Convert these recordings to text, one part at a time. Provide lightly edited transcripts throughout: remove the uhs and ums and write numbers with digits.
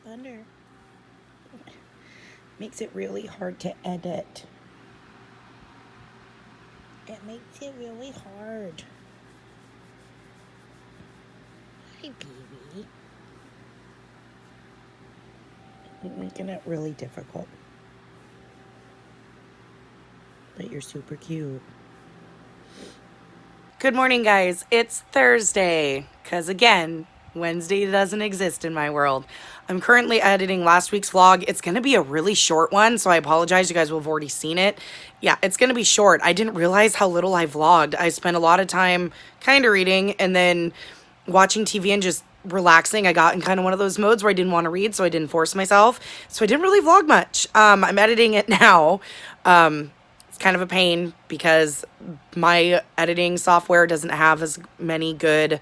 thunder. Makes it really hard to edit. It makes it really hard. Hi, baby. Making it really difficult. But you're super cute. Good morning, guys. It's Thursday, because again, Wednesday doesn't exist in my world. I'm currently editing last week's vlog. It's going to be a really short one, so I apologize. You guys will have already seen it. Yeah, it's going to be short. I didn't realize how little I vlogged. I spent a lot of time kind of reading and then watching TV and just relaxing. I got in kind of one of those modes where I didn't want to read, so I didn't force myself. So I didn't really vlog much. I'm editing it now. It's kind of a pain because my editing software doesn't have as many good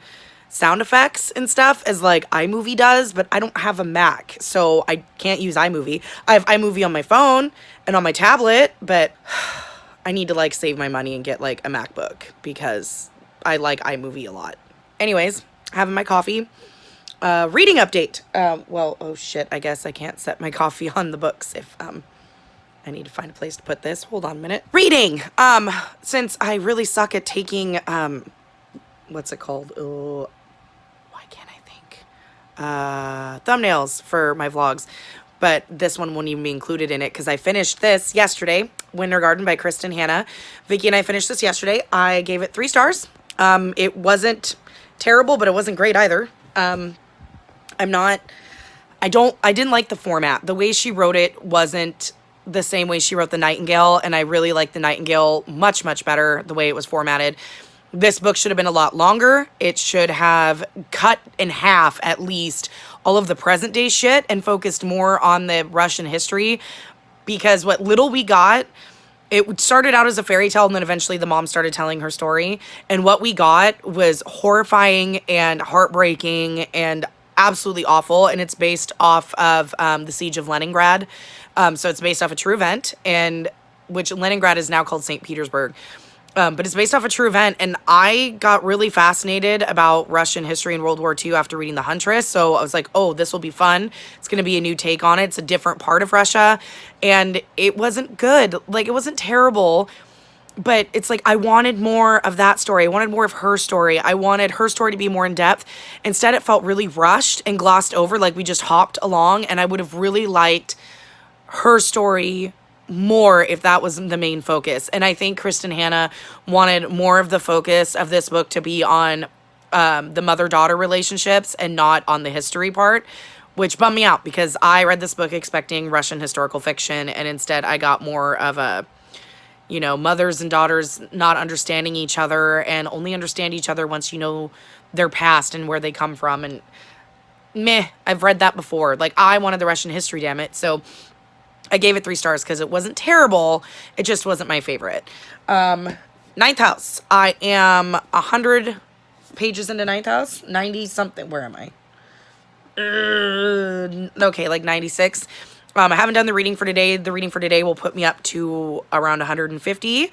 sound effects and stuff as like iMovie does, but I don't have a Mac, so I can't use iMovie. I have iMovie on my phone and on my tablet, but I need to like save my money and get like a MacBook because I like iMovie a lot. Anyways, having my coffee. Reading update. Oh shit, I guess I can't set my coffee on the books if I need to find a place to put this. Hold on a minute. Reading. Since I really suck at taking what's it called? Oh, why can't I think? Thumbnails for my vlogs. But this one won't even be included in it because I finished this yesterday. Winter Garden by Kristin Hannah. Vicky and I finished this yesterday. I gave it 3 stars. It wasn't terrible, but it wasn't great either. I didn't like the format. The way she wrote it wasn't the same way she wrote The Nightingale, and I really like The Nightingale much, much better the way it was formatted. This book should have been a lot longer. It should have cut in half, at least, all of the present day shit and focused more on the Russian history, because what little we got, it started out as a fairy tale, and then eventually the mom started telling her story, and what we got was horrifying and heartbreaking and absolutely awful, and it's based off of the Siege of Leningrad. So it's based off a true event, and which Leningrad is now called St. Petersburg. But it's based off a true event, and I got really fascinated about Russian history in World War II after reading The Huntress, so I was like, oh, this will be fun. It's going to be a new take on it. It's a different part of Russia, and it wasn't good. Like, it wasn't terrible, but it's like I wanted more of that story. I wanted more of her story. I wanted her story to be more in depth. Instead, it felt really rushed and glossed over, like we just hopped along, and I would have really liked her story more if that was the main focus. And I think Kristin Hannah wanted more of the focus of this book to be on the mother-daughter relationships and not on the history part, which bummed me out because I read this book expecting Russian historical fiction, and instead I got more of a, you know, mothers and daughters not understanding each other and only understand each other once you know their past and where they come from. And meh, I've read that before. Like, I wanted the Russian history, damn it. So I gave it 3 stars because it wasn't terrible. It just wasn't my favorite. Ninth House. I am 100 pages into Ninth House. 90 something. Where am I? Okay, like 96. I haven't done the reading for today. The reading for today will put me up to around 150.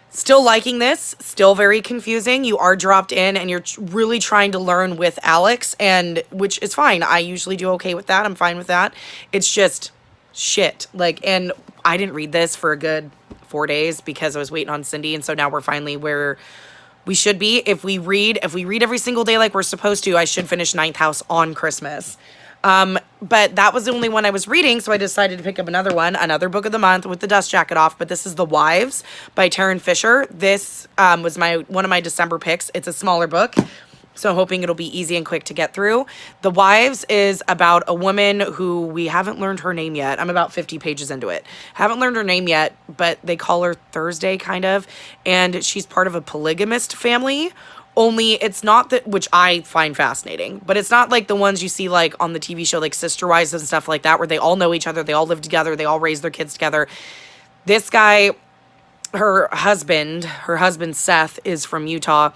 Still liking this. Still very confusing. You are dropped in and you're really trying to learn with Alex, and which is fine. I usually do okay with that. I'm fine with that. It's just shit. Like, and I didn't read this for a good 4 days because I was waiting on Cindy, and so now we're finally where we should be. If we read every single day like we're supposed to, I should finish Ninth House on Christmas. But that was the only one I was reading, so I decided to pick up another one, another book of the month with the dust jacket off, but this is The Wives by Tarryn Fisher. This was one of my December picks. It's a smaller book, so I'm hoping it'll be easy and quick to get through. The Wives is about a woman who we haven't learned her name yet. I'm about 50 pages into it. Haven't learned her name yet, but they call her Thursday, kind of, and she's part of a polygamist family. Only it's not that, which I find fascinating, but it's not like the ones you see like on the TV show, like Sister Wives and stuff like that, where they all know each other, they all live together, they all raise their kids together. This guy, her husband Seth, is from Utah,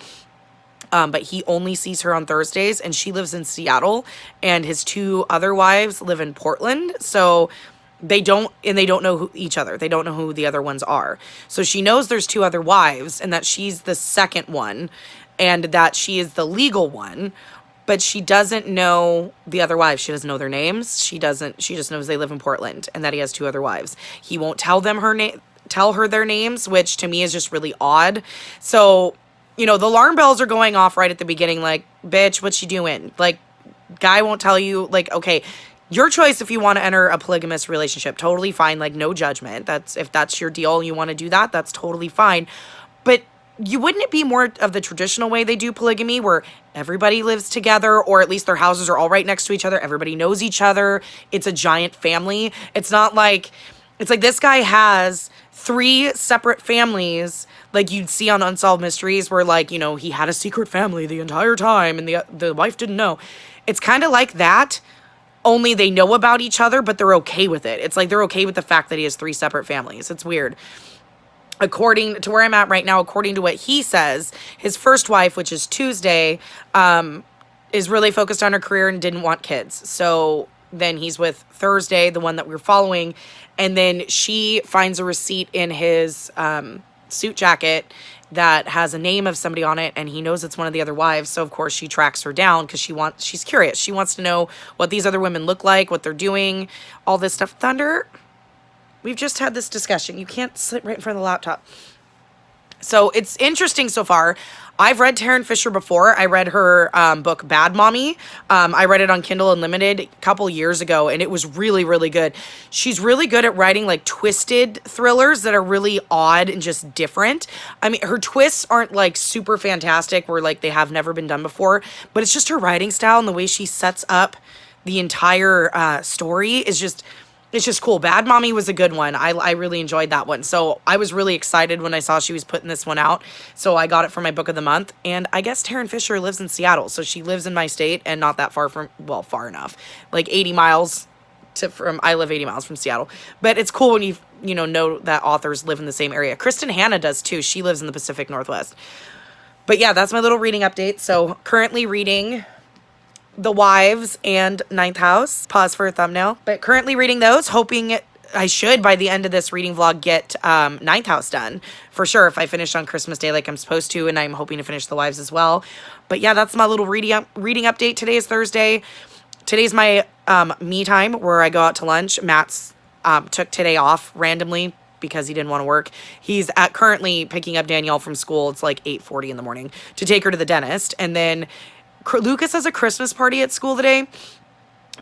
but he only sees her on Thursdays, and she lives in Seattle, and his 2 other wives live in Portland, so they don't know each other. They don't know who the other ones are. So she knows there's 2 other wives, and that she's the second one, and that she is the legal one, but she doesn't know the other wives. She doesn't know their names. She just knows they live in Portland and that he has 2 other wives. He won't tell her their names, which to me is just really odd. So, you know, the alarm bells are going off right at the beginning, like, bitch, what's she doing? Like, guy won't tell you, like, okay, your choice if you want to enter a polygamous relationship, totally fine, like, no judgment. If that's your deal and you want to do that, that's totally fine. But wouldn't it be more of the traditional way they do polygamy, where everybody lives together, or at least their houses are all right next to each other, everybody knows each other, it's a giant family. It's like this guy has 3 separate families, like you'd see on Unsolved Mysteries, where, like, you know, he had a secret family the entire time and the wife didn't know. It's kind of like that, only they know about each other, but they're okay with it. It's like they're okay with the fact that he has 3 separate families. It's weird. According to where I'm at right now, according to what he says, his first wife, which is Tuesday, is really focused on her career and didn't want kids. So then he's with Thursday, the one that we're following, and then she finds a receipt in his suit jacket that has a name of somebody on it, and he knows it's one of the other wives. So of course she tracks her down because she's curious. She wants to know what these other women look like, what they're doing, all this stuff. Thunder, we've just had this discussion. You can't sit right in front of the laptop. So it's interesting so far. I've read Taryn Fisher before. I read her book Bad Mommy. I read it on Kindle Unlimited a couple years ago, and it was really, really good. She's really good at writing like twisted thrillers that are really odd and just different. I mean, her twists aren't like super fantastic where like they have never been done before, but it's just her writing style and the way she sets up the entire story is just... It's just cool. Bad Mommy was a good one. I really enjoyed that one. So I was really excited when I saw she was putting this one out. So I got it for my book of the month. And I guess Taryn Fisher lives in Seattle. So she lives in my state and not that far from, well, far enough. Like 80 miles I live 80 miles from Seattle. But it's cool when you know that authors live in the same area. Kristen Hanna does too. She lives in the Pacific Northwest. But yeah, that's my little reading update. So currently reading The Wives and Ninth House. Pause for a thumbnail. But currently reading those, hoping I should, by the end of this reading vlog, get Ninth House done. For sure, if I finish on Christmas Day like I'm supposed to, and I'm hoping to finish The Wives as well. But yeah, that's my little reading update. Today is Thursday. Today's my me time, where I go out to lunch. Matt's took today off randomly because he didn't want to work. He's currently picking up Danielle from school. It's like 8:40 in the morning to take her to the dentist. And then Lucas has a Christmas party at school today,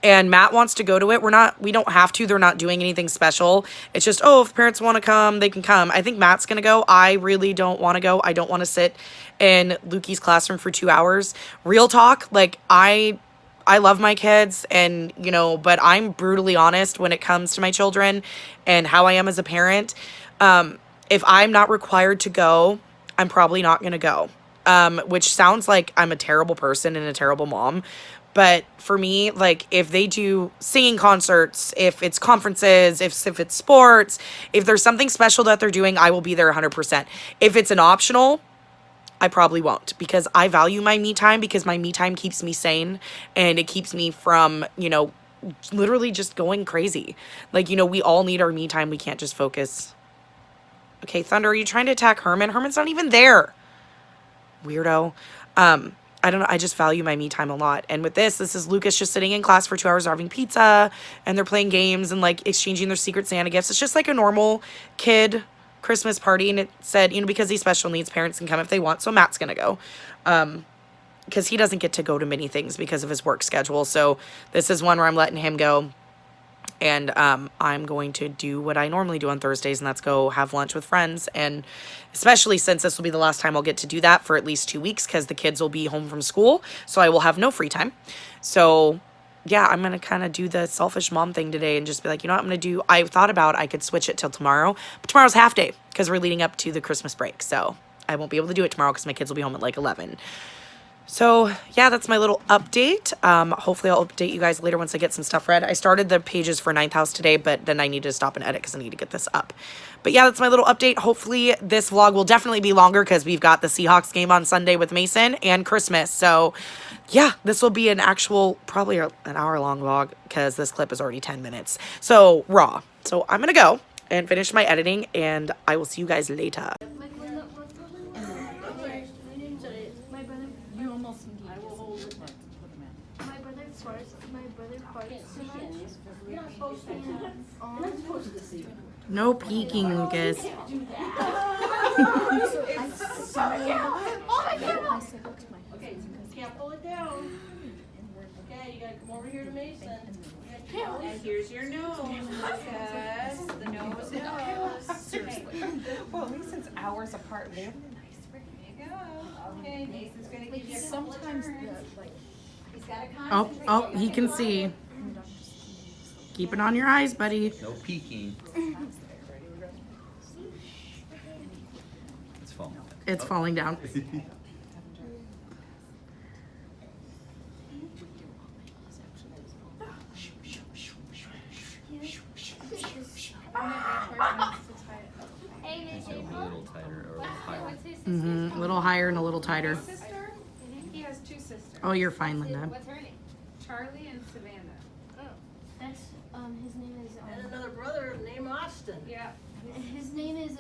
and Matt wants to go to it. We don't have to. They're not doing anything special. It's just, oh, if parents want to come, they can come. I think Matt's going to go. I really don't want to go. I don't want to sit in Lukey's classroom for 2 hours. Real talk, like, I love my kids, and, but I'm brutally honest when it comes to my children and how I am as a parent. If I'm not required to go, I'm probably not going to go. Which sounds like I'm a terrible person and a terrible mom. But for me, like, if they do singing concerts, if it's conferences, if it's sports, if there's something special that they're doing, I will be there 100%. If it's an optional, I probably won't, because I value my me time, because my me time keeps me sane and it keeps me from, literally just going crazy. Like, we all need our me time. We can't just focus. Okay, Thunder, are you trying to attack Herman? Herman's not even there. Weirdo. I don't know. I just value my me time a lot. And with this is Lucas just sitting in class for 2 hours having pizza, and they're playing games and like exchanging their Secret Santa gifts. It's just like a normal kid Christmas party. And it said, because he's special needs, parents can come if they want. So Matt's going to go. Because he doesn't get to go to many things because of his work schedule. So this is one where I'm letting him go. And I'm going to do what I normally do on Thursdays, and that's go have lunch with friends. And especially since this will be the last time I'll get to do that for at least 2 weeks, because the kids will be home from school, so I will have no free time. So yeah, I'm going to kind of do the selfish mom thing today and just be like, what I'm going to do? I thought about I could switch it till tomorrow, but tomorrow's half day because we're leading up to the Christmas break. So I won't be able to do it tomorrow because my kids will be home at like 11. So yeah, that's my little update. Hopefully I'll update you guys later once I get some stuff read. I started the pages for Ninth House today, but then I need to stop and edit because I need to get this up. But yeah, that's my little update. Hopefully this vlog will definitely be longer because we've got the Seahawks game on Sunday with Mason and Christmas. So yeah, this will be an actual, probably an hour-long vlog because this clip is already 10 minutes. So raw. So I'm going to go and finish my editing, and I will see you guys later. My brother farts too much. You're not supposed to. You're not supposed to see. No peeking, Lucas. I said that to my Okay, you can't pull it down. Okay, you gotta come over here to Mason. And here's your nose, Lucas. The nose. Seriously. Well, at least it's hours apart. They have a nice There you go. Okay, Mason's gonna give you a couple of sometimes turns. like He's gotta Oh, concentrate. oh, he can see. Keep it on your eyes, buddy. No peeking. It's falling. It's falling down. It's a little tighter or higher. A little higher and a little tighter. Sister? He has two sisters. Oh, you're fine, Linda. What's her name? Charlie and Savannah. that's his name is And another brother named Austin, Yeah. his name is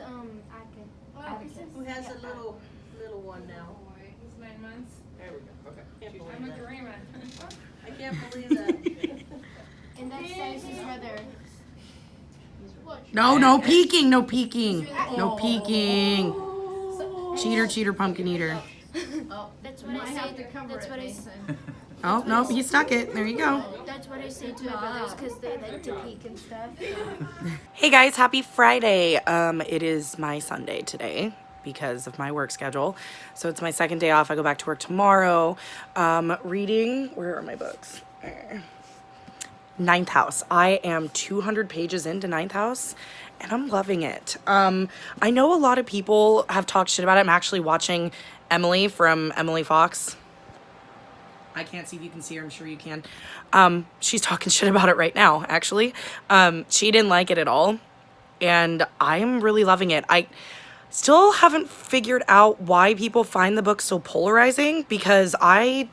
who has a little one now. Boy, he's 9 months. There we go. Okay. Can't I'm believe a that. grandma. I can't believe that. and that's his brother. No, no peeking, no peeking. No peeking. Cheater, cheater, pumpkin eater. That's what I say. That's what I say. Oh, no, he stuck it. There you go. That's what I say to my brothers because they like to peek and stuff. Hey guys, happy Friday. It is my Sunday today because of my work schedule. So it's my second day off. I go back to work tomorrow. Reading, where are my books? Ninth House. I am 200 pages into Ninth House and I'm loving it. I know a lot of people have talked shit about it. I'm actually watching Emily from Emily Fox. I can't see if you can see her. I'm sure you can. She's talking shit about it right now, actually. She didn't like it at all. And I'm really loving it. I still haven't figured out why people find the book so polarizing because I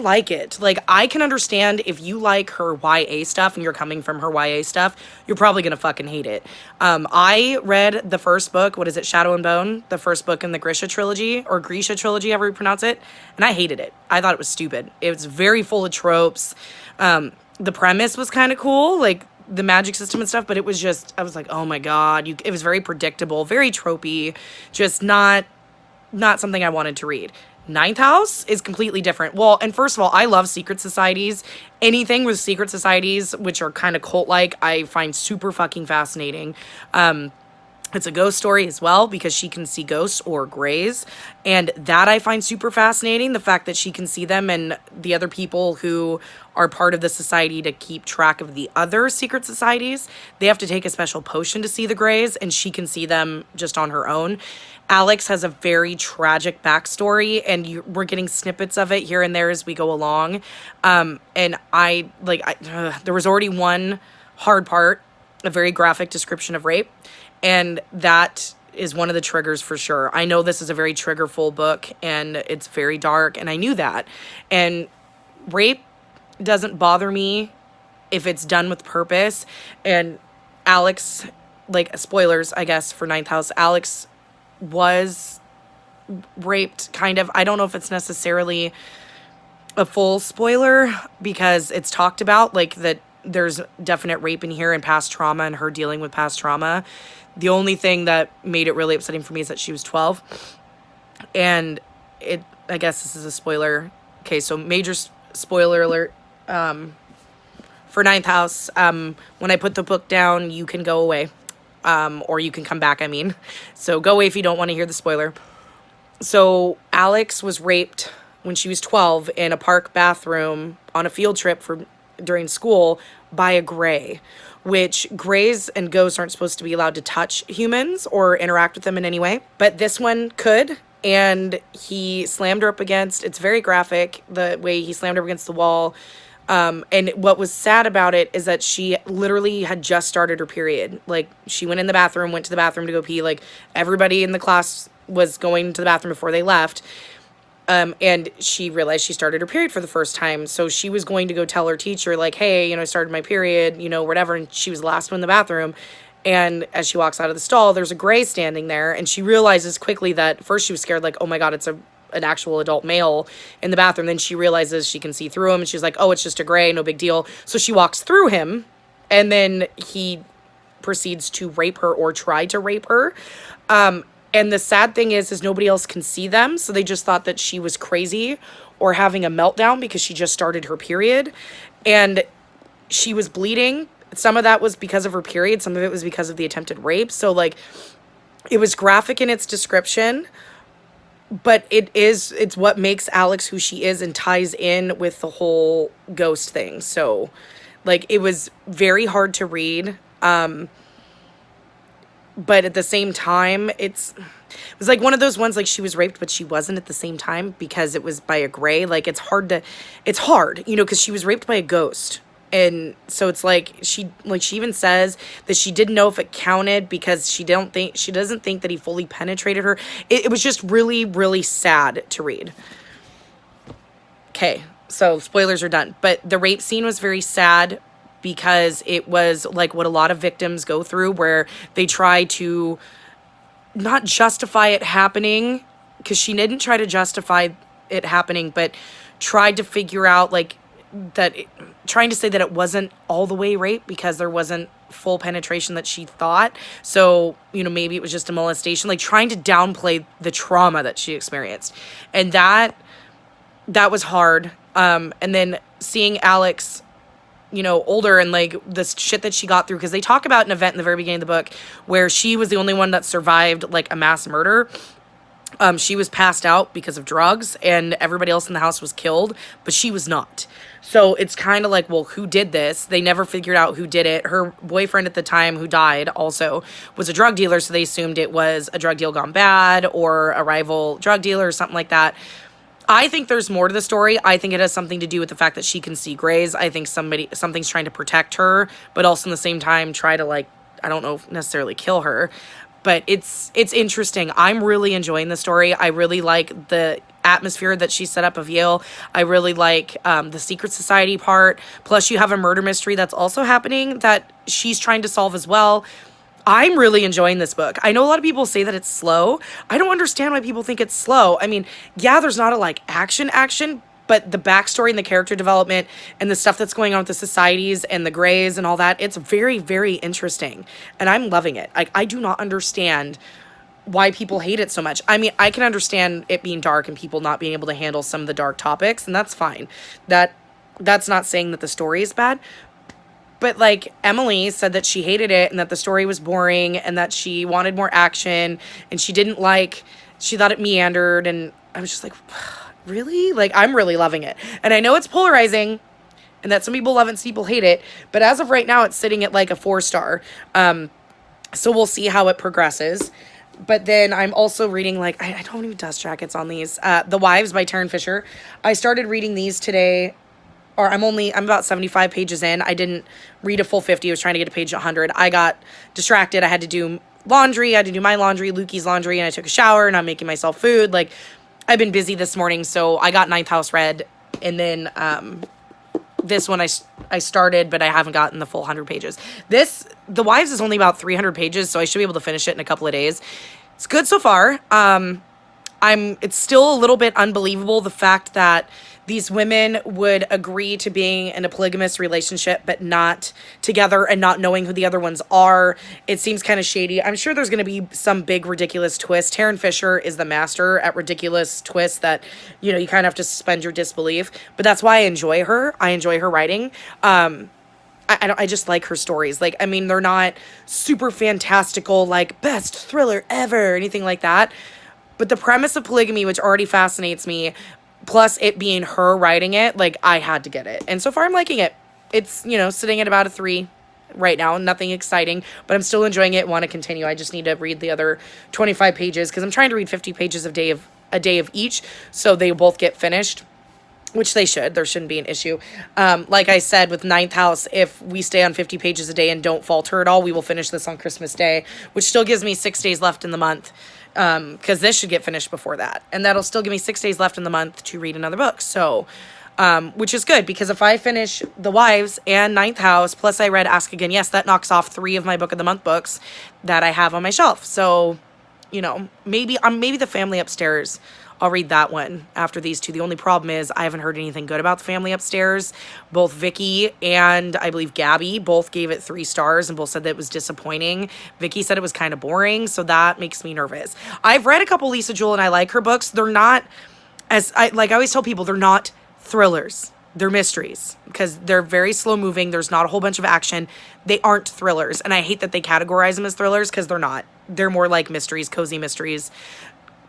like it. Like, I can understand if you like her YA stuff and you're coming from her YA stuff, you're probably gonna fucking hate it. I read the first book, what is it, Shadow and Bone? The first book in the Grisha trilogy, or Grisha trilogy, however you pronounce it, and I hated it. I thought it was stupid. It was very full of tropes. The premise was kind of cool, like the magic system and stuff, but it was just, I was like, oh my God, it was very predictable, very tropey, just not something I wanted to read. Ninth House is completely different. Well, and first of all, I love secret societies. Anything with secret societies, which are kind of cult-like, I find super fucking fascinating. It's a ghost story as well because she can see ghosts or grays. And that I find super fascinating. The fact that she can see them and the other people who are part of the society to keep track of the other secret societies, they have to take a special potion to see the grays and she can see them just on her own. Alex has a very tragic backstory and we're getting snippets of it here and there as we go along. And there was already one hard part, a very graphic description of rape. And that is one of the triggers for sure. I know this is a very triggerful book and it's very dark and I knew that. And rape doesn't bother me if it's done with purpose. And Alex, like, spoilers, I guess, for Ninth House, Alex was raped, kind of. I don't know if it's necessarily a full spoiler because it's talked about, like, that there's definite rape in here and past trauma and her dealing with past trauma. The only thing that made it really upsetting for me is that she was 12. And I guess this is a spoiler. Okay, so major spoiler alert. For Ninth House, when I put the book down, you can go away. Or you can come back, I mean. So go away if you don't want to hear the spoiler. So Alex was raped when she was 12 in a park bathroom on a field trip during school by a gray, which grays and ghosts aren't supposed to be allowed to touch humans or interact with them in any way. But this one could, and he slammed her up against, it's very graphic, the way he slammed her against the wall. And what was sad about it is that she literally had just started her period. Like, she went to the bathroom to go pee. Like, everybody in the class was going to the bathroom before they left. And she realized she started her period for the first time. So she was going to go tell her teacher, like, hey, I started my period, whatever. And she was the last one in the bathroom. And as she walks out of the stall, there's a gray standing there. And she realizes quickly that first she was scared, like, oh my God, it's a an actual adult male in the bathroom. Then she realizes she can see through him, and she's like, oh, it's just a gray, no big deal. So she walks through him, and then he proceeds to rape her or try to rape her. And the sad thing is nobody else can see them. So they just thought that she was crazy or having a meltdown because she just started her period. And she was bleeding. Some of that was because of her period. Some of it was because of the attempted rape. So, like, it was graphic in its description. But it's what makes Alex who she is and ties in with the whole ghost thing. So, like, it was very hard to read. But at the same time, it was like one of those ones, like, she was raped, but she wasn't at the same time because it was by a gray. Like, it's hard, you know, because she was raped by a ghost. And so it's like, she even says that she didn't know if it counted because she doesn't think that he fully penetrated her. It was just really, really sad to read. Okay, so spoilers are done. But the rape scene was very sad, because it was like what a lot of victims go through, where they try to not justify it happening, because she didn't try to justify it happening, but tried to figure out, like, trying to say that it wasn't all the way rape because there wasn't full penetration that she thought. So, you know, maybe it was just a molestation, like trying to downplay the trauma that she experienced. And that was hard. And then seeing Alex, you know, older, and like this shit that she got through, because they talk about an event in the very beginning of the book where she was the only one that survived like a mass murder. She was passed out because of drugs, and everybody else in the house was killed, but she was not. So it's kind of like, well, who did this? They never figured out who did it. Her boyfriend at the time, who died, also was a drug dealer, so they assumed it was a drug deal gone bad or a rival drug dealer or something like that. I think there's more to the story. I think it has something to do with the fact that she can see grays. I think something's trying to protect her, but also in the same time try to, like, I don't know, necessarily kill her. But it's interesting. I'm really enjoying the story. I really like the atmosphere that she set up of Yale. I really like the secret society part. Plus, you have a murder mystery that's also happening that she's trying to solve as well. I'm really enjoying this book. I know a lot of people say that it's slow. I don't understand why people think it's slow. I mean, yeah, there's not a, like, action, but the backstory and the character development and the stuff that's going on with the societies and the grays and all that, it's very, very interesting. And I'm loving it. I do not understand why people hate it so much. I mean, I can understand it being dark and people not being able to handle some of the dark topics, and that's fine. That's not saying that the story is bad. But, like, Emily said that she hated it and that the story was boring and that she wanted more action and she thought it meandered, and I was just like, really? Like, I'm really loving it. And I know it's polarizing and that some people love it and some people hate it, but as of right now, it's sitting at like a 4-star. So we'll see how it progresses. But then I'm also reading, like, I don't even dust jackets on these. The Wives by Taryn Fisher. I started reading these today. Or I'm about 75 pages in. I didn't read a full 50. I was trying to get to page 100. I got distracted. I had to do laundry. I had to do my laundry, Lukey's laundry, and I took a shower, and I'm making myself food. Like, I've been busy this morning, so I got Ninth House read. And then this one I started, but I haven't gotten the full 100 pages. The Wives is only about 300 pages, so I should be able to finish it in a couple of days. It's good so far. It's still a little bit unbelievable, the fact that these women would agree to being in a polygamous relationship, but not together and not knowing who the other ones are. It seems kind of shady. I'm sure there's going to be some big ridiculous twist. Taryn Fisher is the master at ridiculous twists that, you know, you kind of have to suspend your disbelief. But that's why I enjoy her. I enjoy her writing. I just like her stories. Like, I mean, they're not super fantastical, like best thriller ever or anything like that. But the premise of polygamy, which already fascinates me, plus it being her writing it, like, I had to get it. And so far I'm liking it. It's, you know, sitting at about a 3 right now. Nothing exciting, but I'm still enjoying it, want to continue. I just need to read the other 25 pages because I'm trying to read 50 pages a day of each, so they both get finished, which they should. There shouldn't be an issue. Like I said, with Ninth House, if we stay on 50 pages a day and don't falter at all, we will finish this on Christmas Day, which still gives me 6 days left in the month. Because this should get finished before that. And that'll still give me 6 days left in the month to read another book. So, which is good, because if I finish The Wives and Ninth House, plus I read Ask Again Yes, that knocks off 3 of my Book of the Month books that I have on my shelf. So, you know, maybe the family upstairs I'll read that one after these two. The only problem is I haven't heard anything good about the family upstairs. Both Vicky and I believe Gabby both gave it 3 stars and both said that it was disappointing. Vicky said it was kind of boring, so that makes me nervous. I've read a couple Lisa Jewell and I like her books. They're not, as I always tell people, they're not thrillers. They're mysteries because they're very slow moving. There's not a whole bunch of action. They aren't thrillers. And I hate that they categorize them as thrillers because they're not. They're more like mysteries, cozy mysteries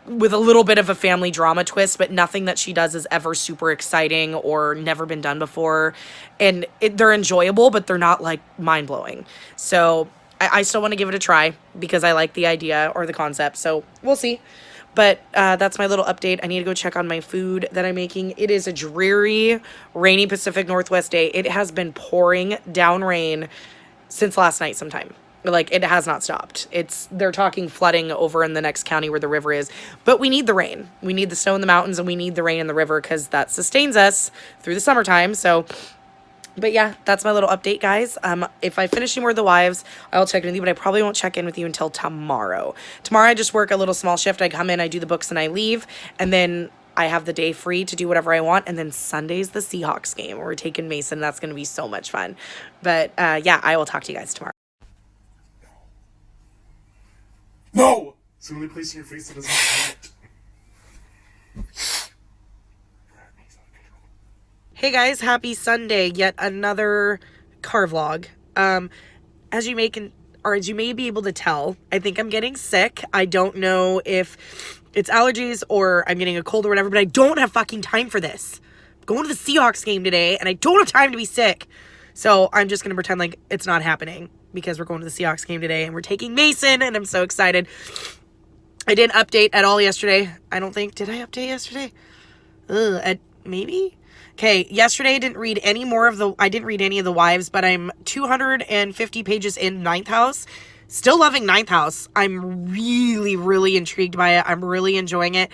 with a little bit of a family drama twist, but nothing that she does is ever super exciting or never been done before. And they're enjoyable, but they're not like mind blowing. So I still want to give it a try because I like the idea or the concept. So we'll see. But that's my little update. I need to go check on my food that I'm making. It is a dreary, rainy Pacific Northwest day. It has been pouring down rain since last night sometime. Like, it has not stopped. They're talking flooding over in the next county where the river is. But we need the rain. We need the snow in the mountains and we need the rain in the river because that sustains us through the summertime. So, but yeah, that's my little update, guys. If I finish any more of the wives, I'll check in with you, but I probably won't check in with you until tomorrow. Tomorrow I just work a little small shift. I come in, I do the books, and I leave. And then I have the day free to do whatever I want. And then Sunday's the Seahawks game. We're taking Mason. That's going to be so much fun. But yeah, I will talk to you guys tomorrow. No! It's the only place in your face that doesn't hurt. Hey guys, happy Sunday. Yet another car vlog. As you may be able to tell, I think I'm getting sick. I don't know if it's allergies or I'm getting a cold or whatever, but I don't have fucking time for this. I'm going to the Seahawks game today and I don't have time to be sick. So I'm just going to pretend like it's not happening because we're going to the Seahawks game today and we're taking Mason and I'm so excited. I didn't update at all yesterday. I don't think. Did I update yesterday? Maybe? Okay, yesterday I didn't read any of the wives, but I'm 250 pages in Ninth House. Still loving Ninth House. I'm really, really intrigued by it. I'm really enjoying it.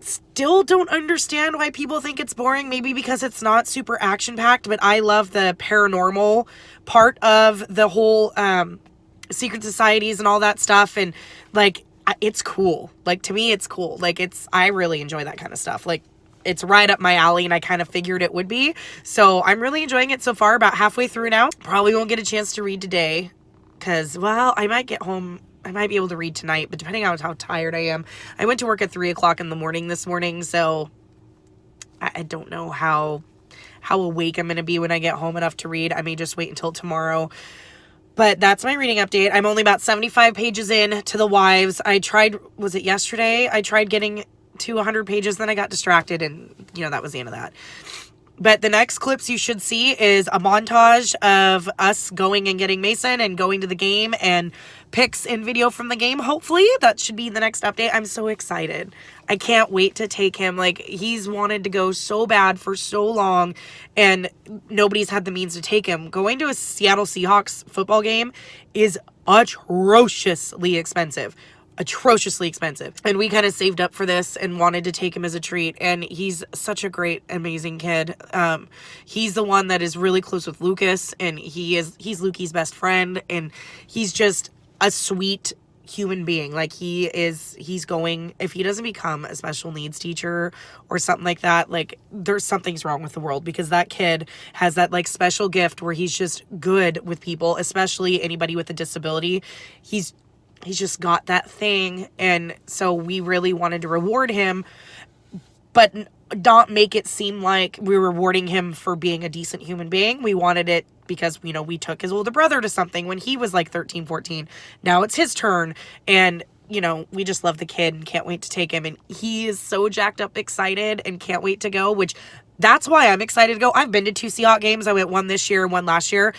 Still don't understand why people think it's boring. Maybe because it's not super action-packed, but I love the paranormal part of the whole secret societies and all that stuff. And, like, it's cool. Like, to me, it's cool. Like, I really enjoy that kind of stuff. Like, it's right up my alley and I kind of figured it would be. So I'm really enjoying it so far, about halfway through now. Probably won't get a chance to read today because, well, I might get home. I might be able to read tonight, but depending on how tired I am. I went to work at 3 o'clock in the morning this morning, so I don't know how awake I'm going to be when I get home enough to read. I may just wait until tomorrow. But that's my reading update. I'm only about 75 pages in to the wives. Was it yesterday? I tried getting to 100 pages, then I got distracted and, that was the end of that. But the next clips you should see is a montage of us going and getting Mason and going to the game and pics and video from the game. Hopefully that should be the next update. I'm so excited. I can't wait to take him. Like, he's wanted to go so bad for so long and nobody's had the means to take him. Going to a Seattle Seahawks football game is atrociously expensive. And we kind of saved up for this and wanted to take him as a treat. And he's such a great, amazing kid. He's the one that is really close with Lucas, and he's Lukey's best friend, and he's just a sweet human being. Like, he's going, if he doesn't become a special needs teacher or something like that, like, something's wrong with the world, because that kid has that, like, special gift where he's just good with people, especially anybody with a disability. He's just got that thing, and so we really wanted to reward him, but not make it seem like we're rewarding him for being a decent human being. We wanted it because, we took his older brother to something when he was like 13, 14. Now it's his turn, and, we just love the kid and can't wait to take him, and he is so jacked up excited and can't wait to go, which that's why I'm excited to go. I've been to 2 Seahawks games. I went one this year and one last year,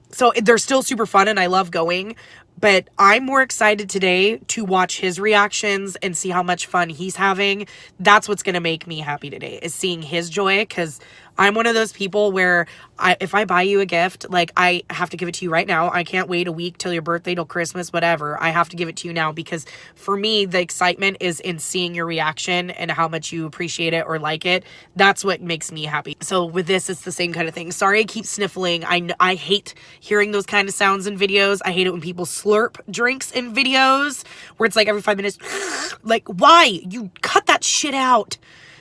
so they're still super fun and I love going. But I'm more excited today to watch his reactions and see how much fun he's having. That's what's going to make me happy today, is seeing his joy, because I'm one of those people where if I buy you a gift, like I have to give it to you right now. I can't wait a week till your birthday, till Christmas, whatever. I have to give it to you now because for me, the excitement is in seeing your reaction and how much you appreciate it or like it. That's what makes me happy. So with this, it's the same kind of thing. Sorry, I keep sniffling. I hate hearing those kind of sounds in videos. I hate it when people slurp drinks in videos where it's like every 5 minutes, like why? You cut that shit out.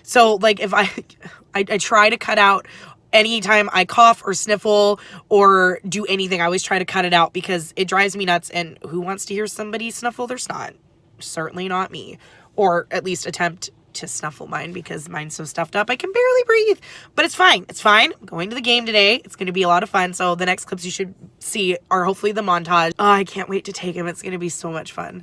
So like if I try to cut out anytime I cough or sniffle or do anything, I always try to cut it out because it drives me nuts. And who wants to hear somebody snuffle their snot? Certainly not me. Or at least attempt to snuffle mine because mine's so stuffed up I can barely breathe. But it's fine. It's fine. I'm going to the game today. It's going to be a lot of fun. So the next clips you should see are hopefully the montage. Oh, I can't wait to take him. It's going to be so much fun.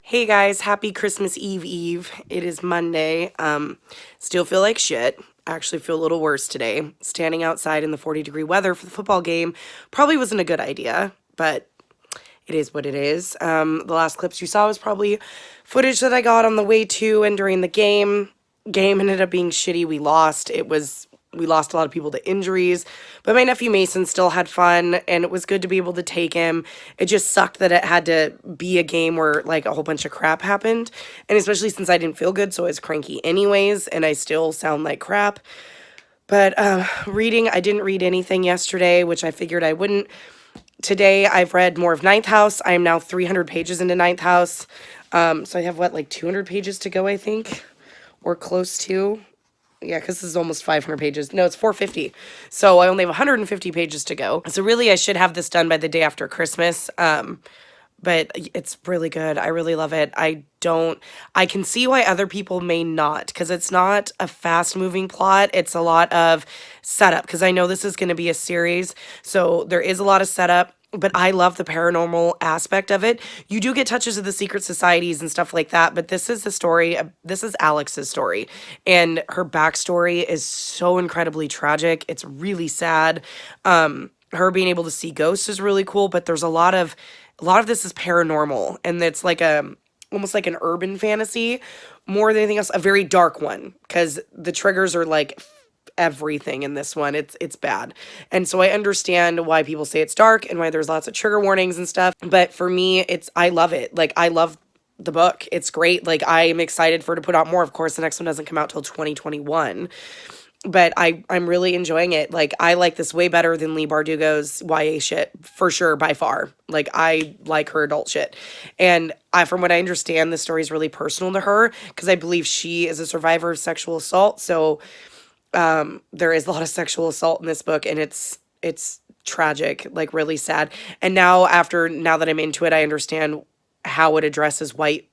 Hey guys, happy Christmas Eve. It is Monday. Still feel like shit. Actually feel a little worse today. Standing outside in the 40-degree weather for the football game probably wasn't a good idea, but it is what it is. The last clips you saw was probably footage that I got on the way to and during the game. Game ended up being shitty. We lost. We lost a lot of people to injuries, but my nephew Mason still had fun, and it was good to be able to take him. It just sucked that it had to be a game where like a whole bunch of crap happened, and especially since I didn't feel good, so I was cranky anyways, and I still sound like crap. But reading, I didn't read anything yesterday, which I figured I wouldn't. Today, I've read more of Ninth House. I am now 300 pages into Ninth House, so I have, what, like 200 pages to go, I think, or close to. Yeah, because this is almost 500 pages. No, it's 450. So I only have 150 pages to go. So really, I should have this done by the day after Christmas. But it's really good. I really love it. I can see why other people may not, because it's not a fast moving plot. It's a lot of setup, because I know this is going to be a series. So there is a lot of setup. But I love the paranormal aspect of it. You do get touches of the secret societies and stuff like that, but this is the story. This is Alex's story, and her backstory is so incredibly tragic. It's really sad. Her being able to see ghosts is really cool, but there's a lot of this is paranormal, and it's like almost like an urban fantasy more than anything else. A very dark one, because the triggers are like everything in this one. It's bad. And so I understand why people say it's dark and why there's lots of trigger warnings and stuff. But for me, I love it. Like, I love the book. It's great. Like, I am excited for her to put out more. Of course, the next one doesn't come out till 2021. But I'm really enjoying it. Like, I like this way better than Leigh Bardugo's YA shit, for sure, by far. Like, I like her adult shit. And from what I understand, the story is really personal to her, because I believe she is a survivor of sexual assault. So there is a lot of sexual assault in this book, and it's tragic, like really sad. And now that I'm into it, I understand how it addresses white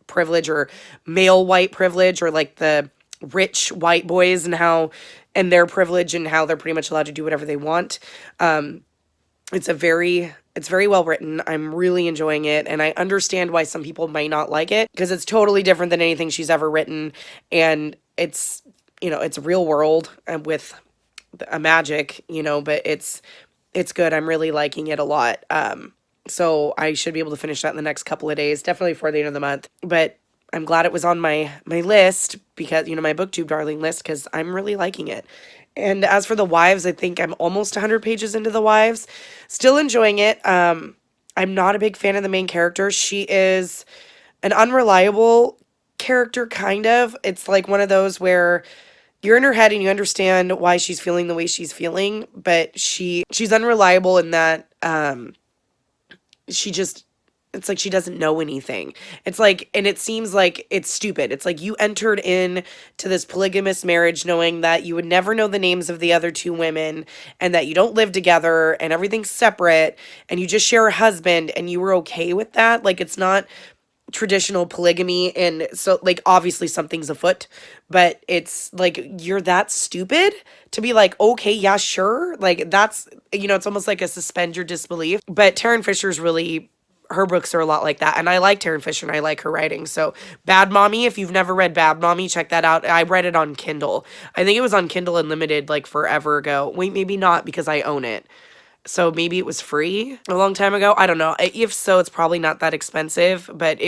privilege, or male white privilege, or like the rich white boys and their privilege, and how they're pretty much allowed to do whatever they want. It's very well written. I'm really enjoying it, and I understand why some people might not like it, because it's totally different than anything she's ever written, and it's real world and with a magic, but it's good. I'm really liking it a lot. So I should be able to finish that in the next couple of days, definitely before the end of the month. But I'm glad it was on my list, because, my BookTube darling list, because I'm really liking it. And as for The Wives, I think I'm almost 100 pages into The Wives. Still enjoying it. I'm not a big fan of the main character. She is an unreliable character, kind of. It's like one of those where you're in her head and you understand why she's feeling the way she's feeling, but she's unreliable in that it's like she doesn't know anything. It's like, and it seems like it's stupid. It's like you entered in to this polygamous marriage knowing that you would never know the names of the other two women, and that you don't live together, and everything's separate, and you just share a husband, and you were okay with that. Like, it's not traditional polygamy, and so, like, obviously something's afoot, but it's like, you're that stupid to be like, okay, yeah, sure. Like, that's, it's almost like a suspend your disbelief. But Tarryn Fisher's really, her books are a lot like that, and I like Tarryn Fisher, and I like her writing. So Bad Mommy, if you've never read Bad Mommy, check that out. I read it on Kindle. I think it was on Kindle Unlimited like forever ago. Wait, maybe not, because I own it. So maybe it was free a long time ago. I don't know. If so, it's probably not that expensive, but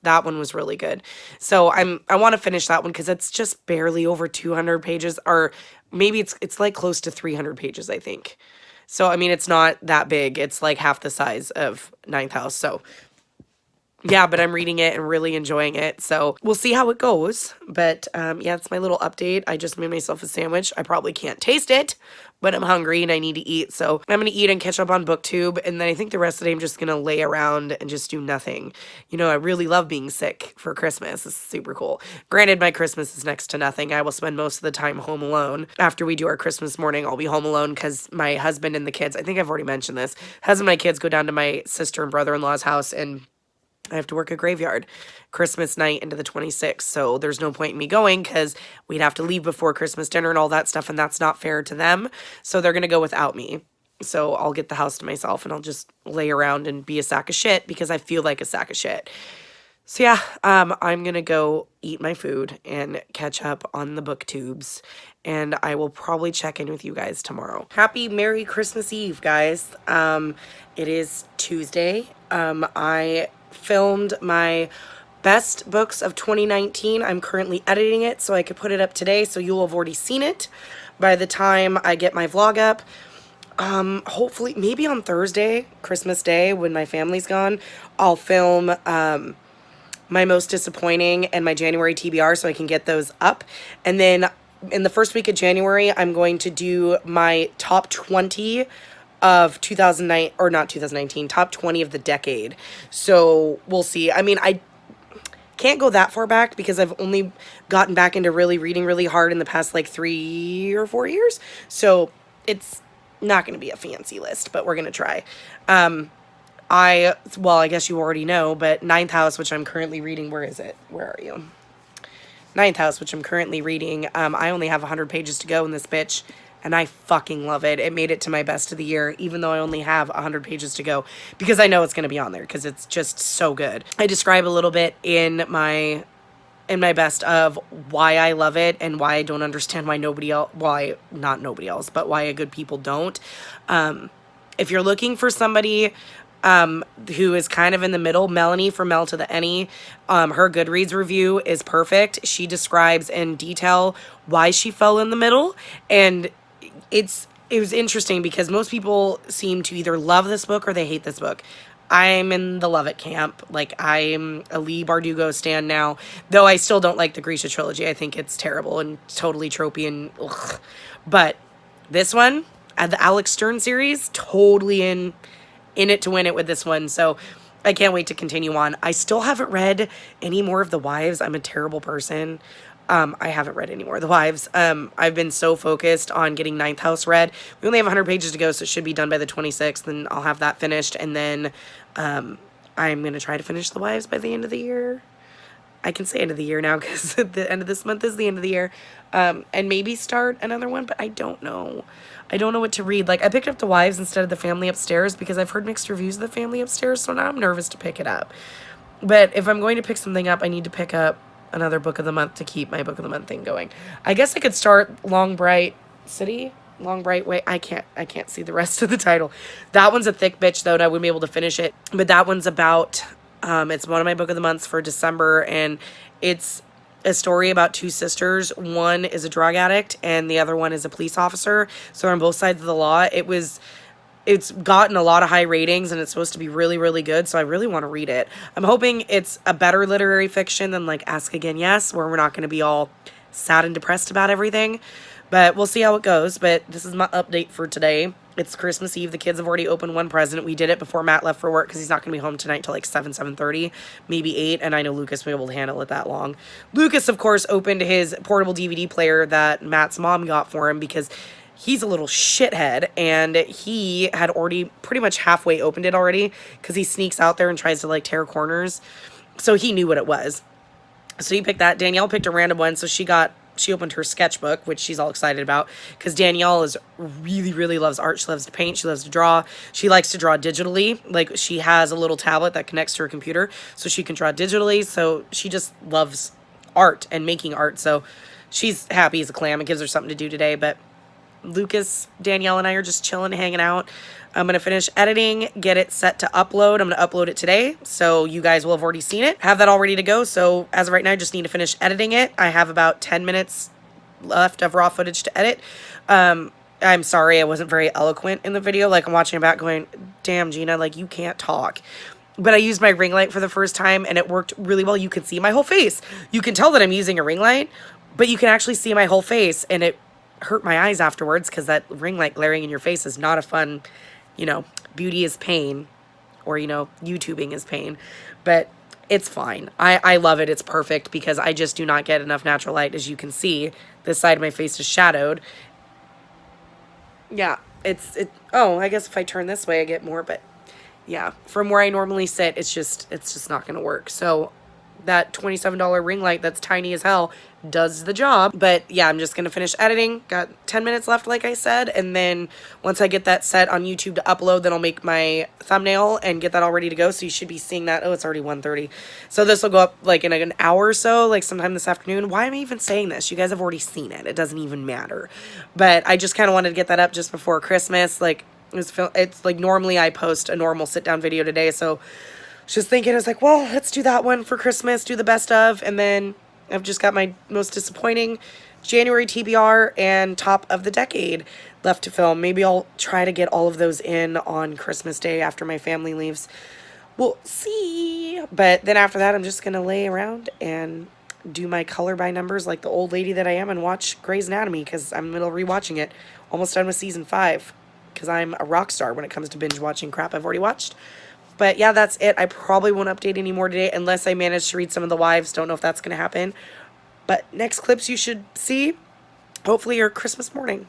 that one was really good. So I want to finish that one, because it's just barely over 200 pages, or maybe it's like close to 300 pages, I think. So, I mean, it's not that big. It's like half the size of Ninth House. So yeah, but I'm reading it and really enjoying it. So we'll see how it goes. But yeah, it's my little update. I just made myself a sandwich. I probably can't taste it, but I'm hungry and I need to eat. So I'm going to eat and catch up on BookTube. And then I think the rest of the day I'm just going to lay around and just do nothing. I really love being sick for Christmas. It's super cool. Granted, my Christmas is next to nothing. I will spend most of the time home alone. After we do our Christmas morning, I'll be home alone, because my husband and the kids, I think I've already mentioned this, husband and my kids go down to my sister and brother-in-law's house, and I have to work a graveyard Christmas night into the 26th, so there's no point in me going, because we'd have to leave before Christmas dinner and all that stuff, and that's not fair to them, so they're going to go without me. So I'll get the house to myself, and I'll just lay around and be a sack of shit, because I feel like a sack of shit. So yeah, I'm going to go eat my food and catch up on the BookTubes, and I will probably check in with you guys tomorrow. Happy Merry Christmas Eve, guys. It is Tuesday. I filmed my best books of 2019. I'm currently editing it so I could put it up today, so you'll have already seen it by the time I get my vlog up. Hopefully, maybe on Thursday, Christmas Day, when my family's gone, I'll film my most disappointing and my January TBR so I can get those up. And then in the first week of January, I'm going to do my top 20 of 2009, or not 2019, top 20 of the decade. So we'll see. I mean, can't go that far back because I've only gotten back into really reading really hard in the past like 3 or 4 years. So it's not going to be a fancy list, but we're going to try. Well, I guess you already know, but Ninth House, which I'm currently reading, where is it? Where are you? Ninth House, which I'm currently reading. I only have 100 pages to go in this bitch, and I fucking love it. It made it to my best of the year, even though I only have 100 pages to go, because I know it's going to be on there, because it's just so good. I describe a little bit in my best of why I love it and why I don't understand why not nobody else, but why good people don't. If you're looking for somebody who is kind of in the middle, Melanie from Mel to the Any, her Goodreads review is perfect. She describes in detail why she fell in the middle, and it was interesting because most people seem to either love this book or they hate this book. I'm in the love it camp. Like, I'm a Leigh Bardugo stan now, though I still don't like the Grisha trilogy. I think it's terrible and totally tropey and ugh. But this one, the Alex Stern series, totally in it to win it with this one. So I can't wait to continue on. I still haven't read any more of The Wives. I'm a terrible person. I haven't read any more of The Wives. I've been so focused on getting Ninth House read. We only have 100 pages to go, so it should be done by the 26th, and I'll have that finished. And then I'm going to try to finish The Wives by the end of the year. I can say end of the year now because the end of this month is the end of the year. And maybe start another one, but I don't know. I don't know what to read. Like, I picked up The Wives instead of The Family Upstairs because I've heard mixed reviews of The Family Upstairs, so now I'm nervous to pick it up. But if I'm going to pick something up, I need to pick up another book of the month to keep my book of the month thing going. I guess I could start Long Bright City, Long Bright Way. I can't see the rest of the title. That one's a thick bitch though, and I wouldn't be able to finish it. But that one's about, it's one of my book of the months for December, and it's a story about two sisters. One is a drug addict and the other one is a police officer. So they're on both sides of the law. It's gotten a lot of high ratings and it's supposed to be really, really good. So I really want to read it. I'm hoping it's a better literary fiction than like Ask Again Yes, where we're not going to be all sad and depressed about everything. But we'll see how it goes. But this is my update for today. It's Christmas Eve. The kids have already opened one present. We did it before Matt left for work because he's not going to be home tonight till like 7:30, maybe 8. And I know Lucas will be able to handle it that long. Lucas, of course, opened his portable DVD player that Matt's mom got for him because he's a little shithead. And he had already pretty much halfway opened it already because he sneaks out there and tries to like tear corners. So he knew what it was. So he picked that. Danielle picked a random one. So she opened her sketchbook, which she's all excited about because Danielle really loves art. She loves to paint. She loves to draw. She likes to draw digitally. Like, she has a little tablet that connects to her computer so she can draw digitally. So she just loves art and making art. So she's happy as a clam. It gives her something to do today. But Lucas, Danielle, and I are just chilling, hanging out. I'm going to finish editing, get it set to upload. I'm going to upload it today, so you guys will have already seen it. Have that all ready to go, so as of right now, I just need to finish editing it. I have about 10 minutes left of raw footage to edit. I'm sorry I wasn't very eloquent in the video. Like, I'm watching it back going, damn, Gina, like, you can't talk. But I used my ring light for the first time, and it worked really well. You can see my whole face. You can tell that I'm using a ring light, but you can actually see my whole face, and it hurt my eyes afterwards because that ring light glaring in your face is not a fun, beauty is pain, or, YouTubing is pain, but it's fine. I love it. It's perfect because I just do not get enough natural light. As you can see, this side of my face is shadowed. Yeah, oh, I guess if I turn this way, I get more, but yeah, from where I normally sit, it's just not going to work. So that $27 ring light that's tiny as hell does the job. But yeah, I'm just going to finish editing. Got 10 minutes left, like I said. And then once I get that set on YouTube to upload, then I'll make my thumbnail and get that all ready to go. So you should be seeing that. Oh, it's already 1:30. So this will go up like in an hour or so, like sometime this afternoon. Why am I even saying this? You guys have already seen it. It doesn't even matter. But I just kind of wanted to get that up just before Christmas. Like, it's like normally I post a normal sit down video today. So just thinking, I was like, well, let's do that one for Christmas, do the best of, and then I've just got my most disappointing January TBR and top of the decade left to film. Maybe I'll try to get all of those in on Christmas Day after my family leaves. We'll see. But then after that, I'm just going to lay around and do my color by numbers like the old lady that I am and watch Grey's Anatomy because I'm in the middle of rewatching it. Almost done with season 5 because I'm a rock star when it comes to binge watching crap I've already watched. But yeah, that's it. I probably won't update anymore today unless I manage to read some of the wives. Don't know if that's going to happen. But next clips you should see, hopefully, are Christmas morning.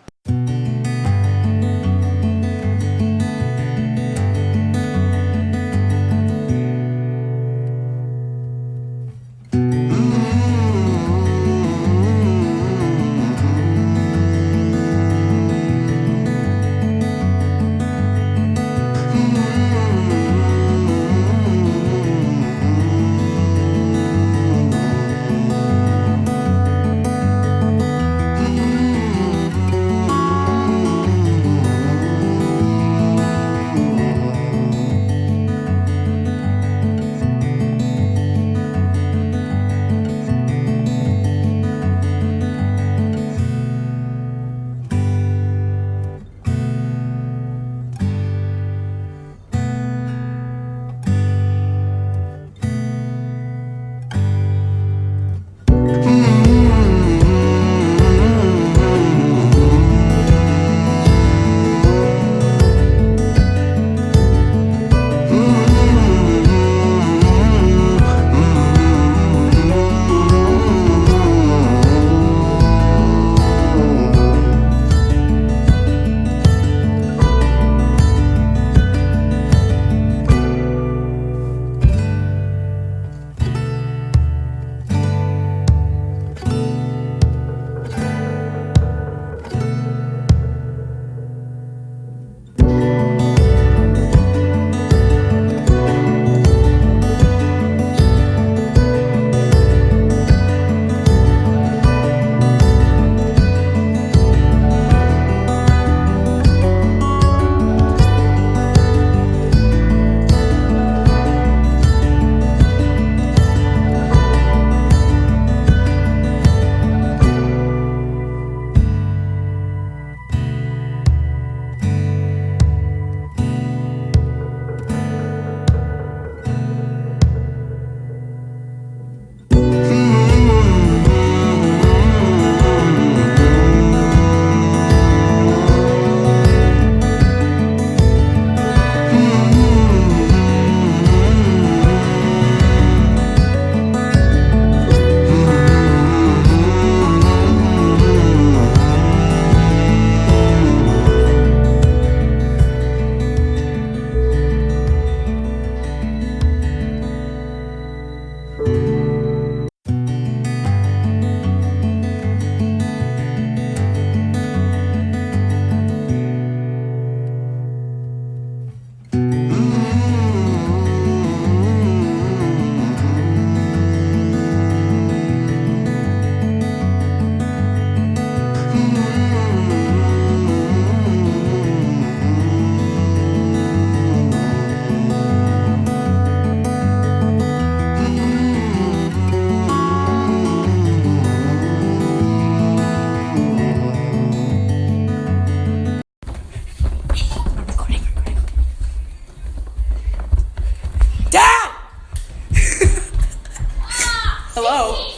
Hello.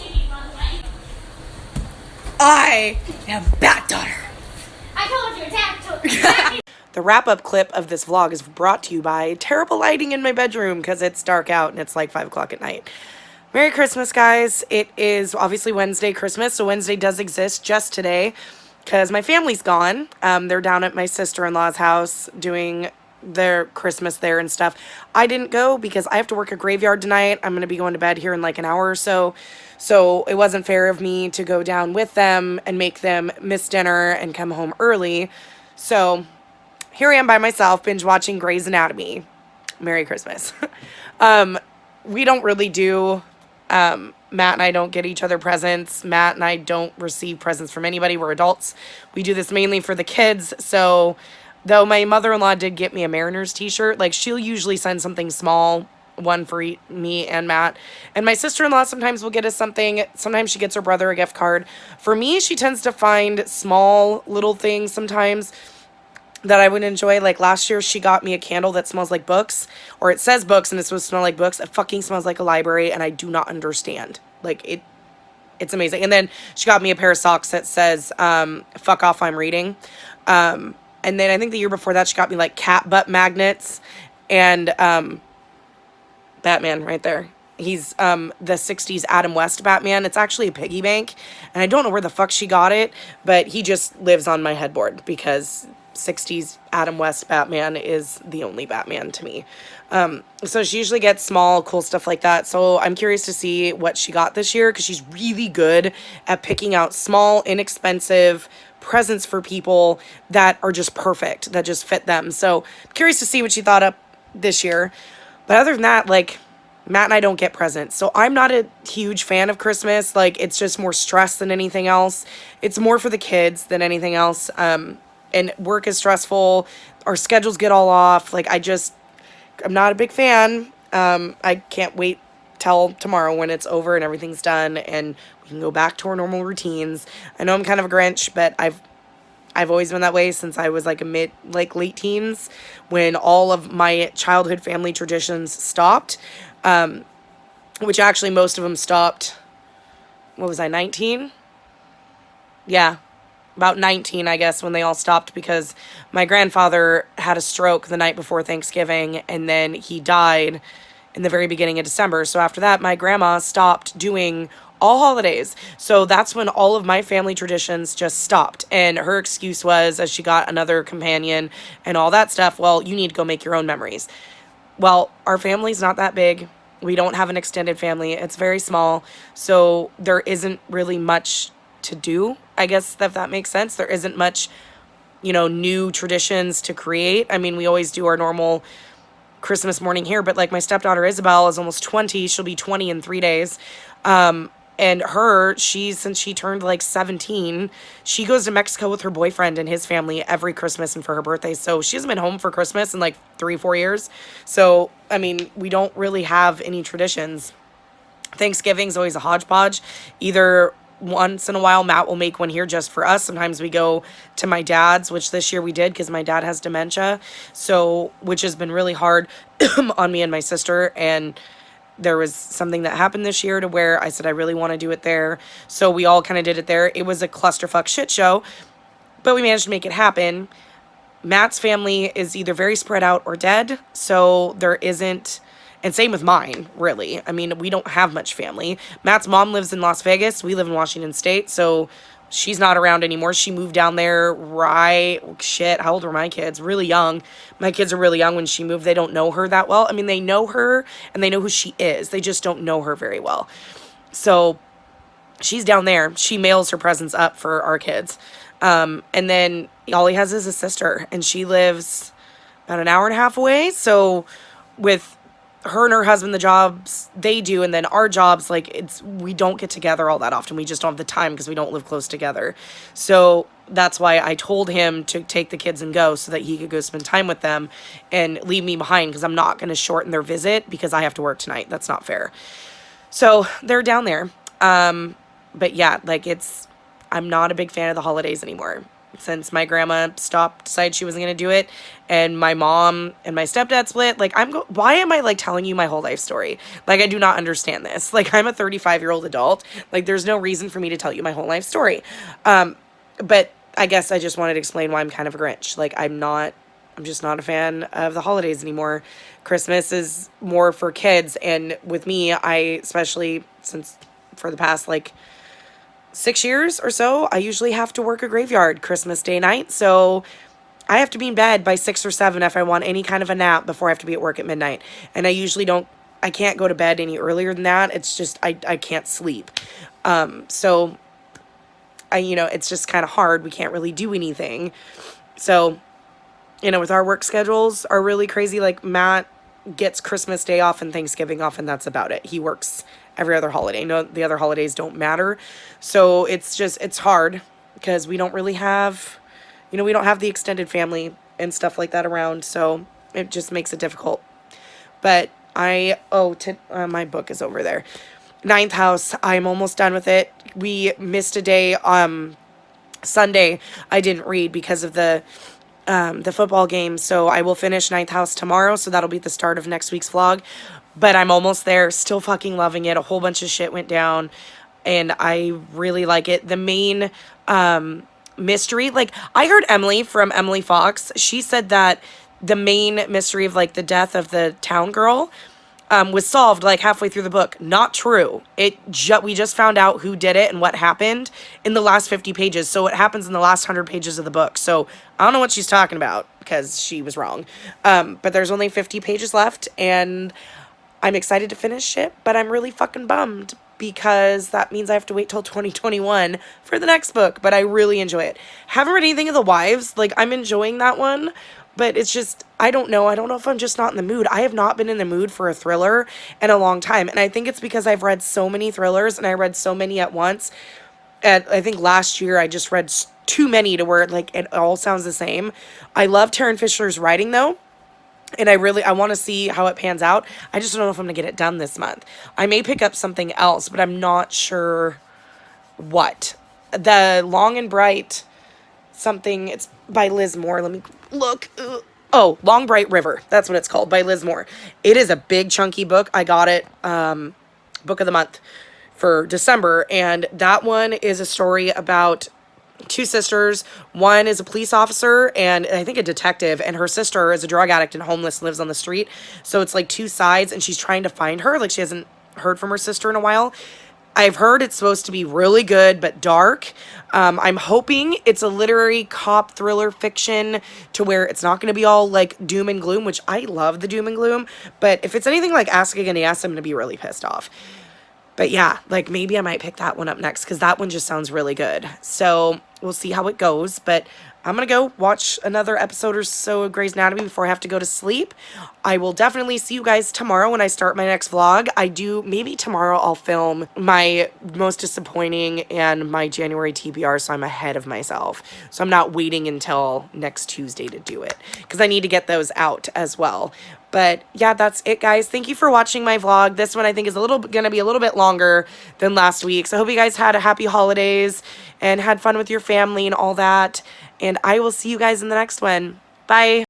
I am Bat Daughter. I told you, attack. The wrap-up clip of this vlog is brought to you by terrible lighting in my bedroom because it's dark out and it's like 5 o'clock at night. Merry Christmas, guys. It is obviously Wednesday Christmas, so Wednesday does exist just today because my family's gone. They're down at my sister-in-law's house doing their Christmas there and stuff. I didn't go because I have to work a graveyard tonight. I'm going to be going to bed here in like an hour or so. So it wasn't fair of me to go down with them and make them miss dinner and come home early. So here I am by myself binge watching Grey's Anatomy. Merry Christmas. We don't really do, Matt and I don't get each other presents. Matt and I don't receive presents from anybody. We're adults. We do this mainly for the kids. So though my mother-in-law did get me a Mariners t-shirt, like she'll usually send something small, one for me and Matt. And my sister-in-law sometimes will get us something. Sometimes she gets her brother a gift card. For me, she tends to find small little things sometimes that I would enjoy. Like last year, she got me a candle that smells like books, or it says books and it's supposed to smell like books. It fucking smells like a library and I do not understand. Like it's amazing. And then she got me a pair of socks that says, fuck off, I'm reading. And then I think the year before that, she got me like cat butt magnets and Batman right there. He's the 60s Adam West Batman. It's actually a piggy bank, and I don't know where the fuck she got it, but he just lives on my headboard because 60s Adam West Batman is the only Batman to me. So she usually gets small, cool stuff like that. So I'm curious to see what she got this year because she's really good at picking out small, inexpensive presents for people that are just perfect, that just fit them. So curious to see what she thought up this year. But other than that, like, Matt and I don't get presents. So I'm not a huge fan of Christmas. Like, it's just more stress than anything else. It's more for the kids than anything else. And work is stressful. Our schedules get all off. Like, I'm not a big fan. I can't wait till tomorrow when it's over and everything's done and we can go back to our normal routines. I know I'm kind of a Grinch, but I've always been that way since I was like late teens when all of my childhood family traditions stopped. Which actually most of them stopped. What was I, 19? Yeah, about 19, I guess, when they all stopped because my grandfather had a stroke the night before Thanksgiving and then he died in the very beginning of December. So after that, my grandma stopped doing all holidays. So that's when all of my family traditions just stopped. And her excuse was, as she got another companion and all that stuff, well, you need to go make your own memories. Well, our family's not that big. We don't have an extended family. It's very small. So there isn't really much to do, I guess, if that makes sense. There isn't much, new traditions to create. I mean, we always do our normal Christmas morning here, but like my stepdaughter Isabel is almost 20. She'll be 20 in 3 days. And since she turned like 17, she goes to Mexico with her boyfriend and his family every Christmas and for her birthday. So she hasn't been home for Christmas in like 3-4 years. So, I mean, we don't really have any traditions. Thanksgiving's always a hodgepodge. Either once in a while, Matt will make one here just for us. Sometimes we go to my dad's, which this year we did because my dad has dementia. So, which has been really hard on me and my sister. And there was something that happened this year to where I said, I really want to do it there. So we all kind of did it there. It was a clusterfuck shit show, but we managed to make it happen. Matt's family is either very spread out or dead. So there isn't, and same with mine, really. I mean, we don't have much family. Matt's mom lives in Las Vegas. We live in Washington State. So she's not around anymore. She moved down there how old were my kids? Really young. My kids are really young when she moved. They don't know her that well. I mean, they know her and they know who she is. They just don't know her very well. So she's down there. She mails her presents up for our kids. And then all he has is a sister and she lives about an hour and a half away. So with her and her husband, the jobs they do, and then our jobs, like, we don't get together all that often. We just don't have the time because we don't live close together. So that's why I told him to take the kids and go so that he could go spend time with them and leave me behind because I'm not going to shorten their visit because I have to work tonight. That's not fair. So they're down there. But yeah, like I'm not a big fan of the holidays anymore. Since my grandma decided she wasn't going to do it, and my mom and my stepdad split, like, why am I, like, telling you my whole life story? Like, I do not understand this. Like, I'm a 35-year-old adult. Like, there's no reason for me to tell you my whole life story. But I guess I just wanted to explain why I'm kind of a Grinch. Like, I'm just not a fan of the holidays anymore. Christmas is more for kids, and with me, especially since for the past, like, 6 years or so, I usually have to work a graveyard Christmas Day night. So I have to be in bed by 6 or 7 if I want any kind of a nap before I have to be at work at midnight. And I can't go to bed any earlier than that. It's just, I can't sleep. So it's just kind of hard. We can't really do anything. So, with our work schedules are really crazy. Like, Matt gets Christmas Day off and Thanksgiving off, and that's about it. He works every other holiday. No, the other holidays don't matter. So it's hard because we don't really have, we don't have the extended family and stuff like that around. So it just makes it difficult. But my book is over there. Ninth House. I'm almost done with it. We missed a day. Sunday I didn't read because of the football game. So I will finish Ninth House tomorrow. So that'll be the start of next week's vlog. But I'm almost there, still fucking loving it. A whole bunch of shit went down, and I really like it. The main mystery, like, I heard Emily from Emily Fox, she said that the main mystery of, like, the death of the town girl was solved like halfway through the book. Not true. We just found out who did it and what happened in the last 50 pages. So it happens in the last 100 pages of the book. So I don't know what she's talking about because she was wrong. But there's only 50 pages left and I'm excited to finish it, but I'm really fucking bummed because that means I have to wait till 2021 for the next book, but I really enjoy it. Haven't read anything of the Wives. Like, I'm enjoying that one, but it's just, I don't know if I'm just not in the mood. I have not been in the mood for a thriller in a long time, and I think it's because I've read so many thrillers and I read so many at once. And I think last year I just read too many to where, like, it all sounds the same. I love Taryn Fisher's writing, though. And I want to see how it pans out. I just don't know if I'm going to get it done this month. I may pick up something else, but I'm not sure what. The Long and Bright something, it's by Liz Moore. Let me look. Oh, Long Bright River. That's what it's called, by Liz Moore. It is a big chunky book. I got it book of the month for December. And that one is a story about two sisters. One is a police officer and I think a detective, and her sister is a drug addict and homeless, lives on the street. So it's like two sides and she's trying to find her. Like, she hasn't heard from her sister in a while. I've heard it's supposed to be really good but dark. I'm hoping it's a literary cop thriller fiction to where it's not going to be all like doom and gloom, which I love the doom and gloom. But if it's anything like Ask Again Yes, I'm going to be really pissed off. But yeah, like, maybe I might pick that one up next because that one just sounds really good. So we'll see how it goes. But I'm going to go watch another episode or so of Grey's Anatomy before I have to go to sleep. I will definitely see you guys tomorrow when I start my next vlog. Maybe tomorrow I'll film my most disappointing and my January TBR, so I'm ahead of myself. So I'm not waiting until next Tuesday to do it because I need to get those out as well. But yeah, that's it, guys. Thank you for watching my vlog. This one I think is gonna be a little bit longer than last week's. I hope you guys had a happy holidays and had fun with your family and all that. And I will see you guys in the next one. Bye.